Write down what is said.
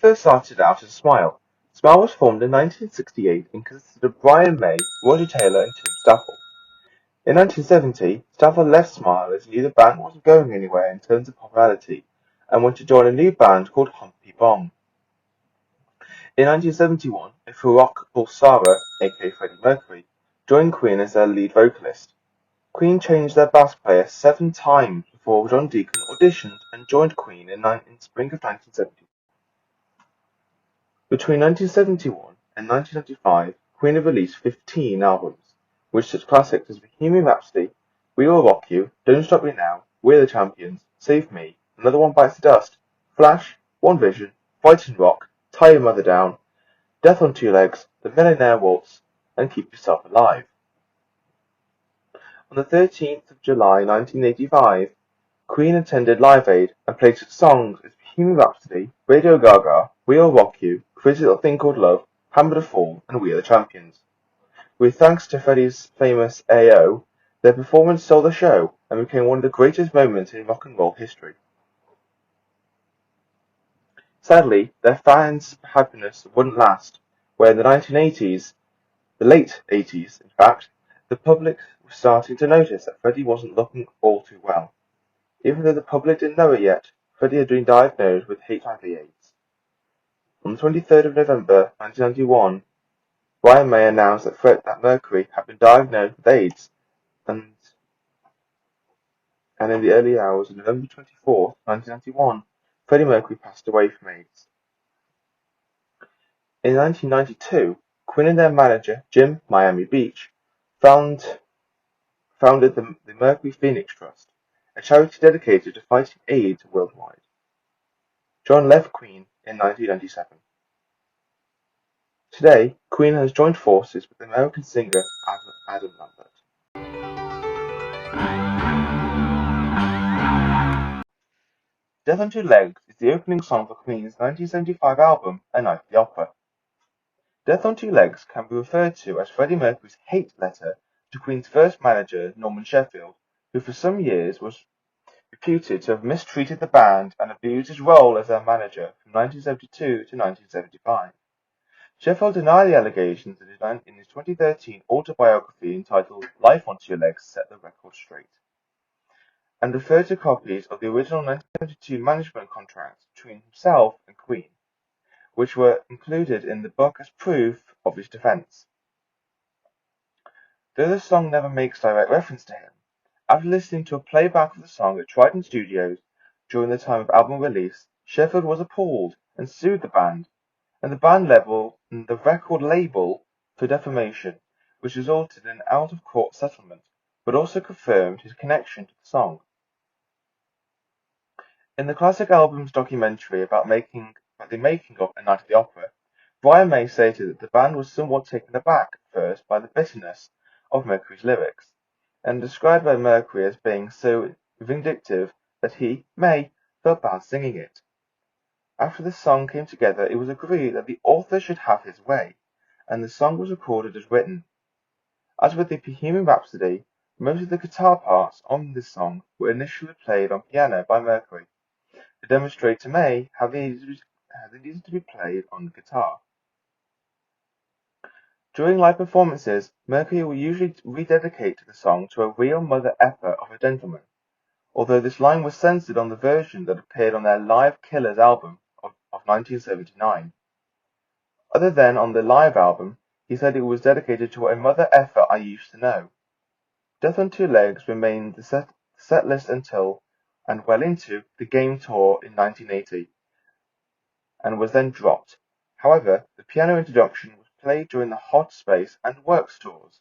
first started out as Smile. Smile was formed in 1968 and consisted of Brian May, Roger Taylor, and Tim Staffel. In 1970, Staffel left Smile as he knew the band wasn't going anywhere in terms of popularity and went to join a new band called Humpty Bong. In 1971, a Farrokh Bulsara, aka Freddie Mercury, joined Queen as their lead vocalist. Queen changed their bass player 7 times before John Deacon auditioned and joined Queen in spring of 1970. Between 1971 and 1995, Queen have released 15 albums, which such classics as Bohemian Rhapsody, We Will Rock You, Don't Stop Me Now, We're the Champions, Save Me, Another One Bites the Dust, Flash, One Vision, Fighting Rock, Tie Your Mother Down, Death on Two Legs, The Millionaire Waltz, and Keep Yourself Alive. On the 13th of July 1985, Queen attended Live Aid and played such songs as Bohemian Rhapsody, Radio Gaga, We'll Rock You, Crazy Little Thing Called Love, Hammer the Fall, and We Are the Champions. With thanks to Freddie's famous AO, their performance stole the show and became one of the greatest moments in rock and roll history. Sadly, their fans' happiness wouldn't last, where in the 1980s, the late 80s in fact, the public was starting to notice that Freddie wasn't looking all too well. Even though the public didn't know it yet, Freddie had been diagnosed with HIV/AIDS. On the 23rd of November 1991, Brian May announced that Mercury had been diagnosed with AIDS, and in the early hours of November 24th, 1991, Freddie Mercury passed away from AIDS. In 1992, Queen and their manager, Jim Miami Beach, founded the Mercury Phoenix Trust, a charity dedicated to fighting AIDS worldwide. John left Queen in 1997. Today, Queen has joined forces with American singer Adam Lambert. Death on Two Legs is the opening song for Queen's 1975 album, A Night at the Opera. Death on Two Legs can be referred to as Freddie Mercury's hate letter to Queen's first manager, Norman Sheffield, who for some years was reputed to have mistreated the band and abused his role as their manager from 1972 to 1975. Sheffield denied the allegations in his 2013 autobiography entitled Life on Two Legs Set the Record Straight, and referred to copies of the original 1972 management contracts between himself and Queen, which were included in the book as proof of his defense. Though the song never makes direct reference to him, after listening to a playback of the song at Trident Studios during the time of album release, Sheffield was appalled and sued the band, and the record label for defamation, which resulted in an out-of-court settlement, but also confirmed his connection to the song. In the Classic Albums documentary about the making of A Night at the Opera, Brian May stated that the band was somewhat taken aback at first by the bitterness of Mercury's lyrics, and described by Mercury as being so vindictive that he, May, felt bad singing it. After the song came together, it was agreed that the author should have his way, and the song was recorded as written. As with the Bohemian Rhapsody, most of the guitar parts on this song were initially played on piano by Mercury, to demonstrate to May how they needed to be played on the guitar. During live performances, Mercury will usually rededicate the song to a real mother effer of a gentleman, although this line was censored on the version that appeared on their Live Killers album of 1979. Other than on the live album, he said it was dedicated to a mother effer I used to know. Death on Two Legs remained the set list until, and well into, the Game Tour in 1980, and was then dropped. However, the piano introduction was played during the Hot Space and Works tours.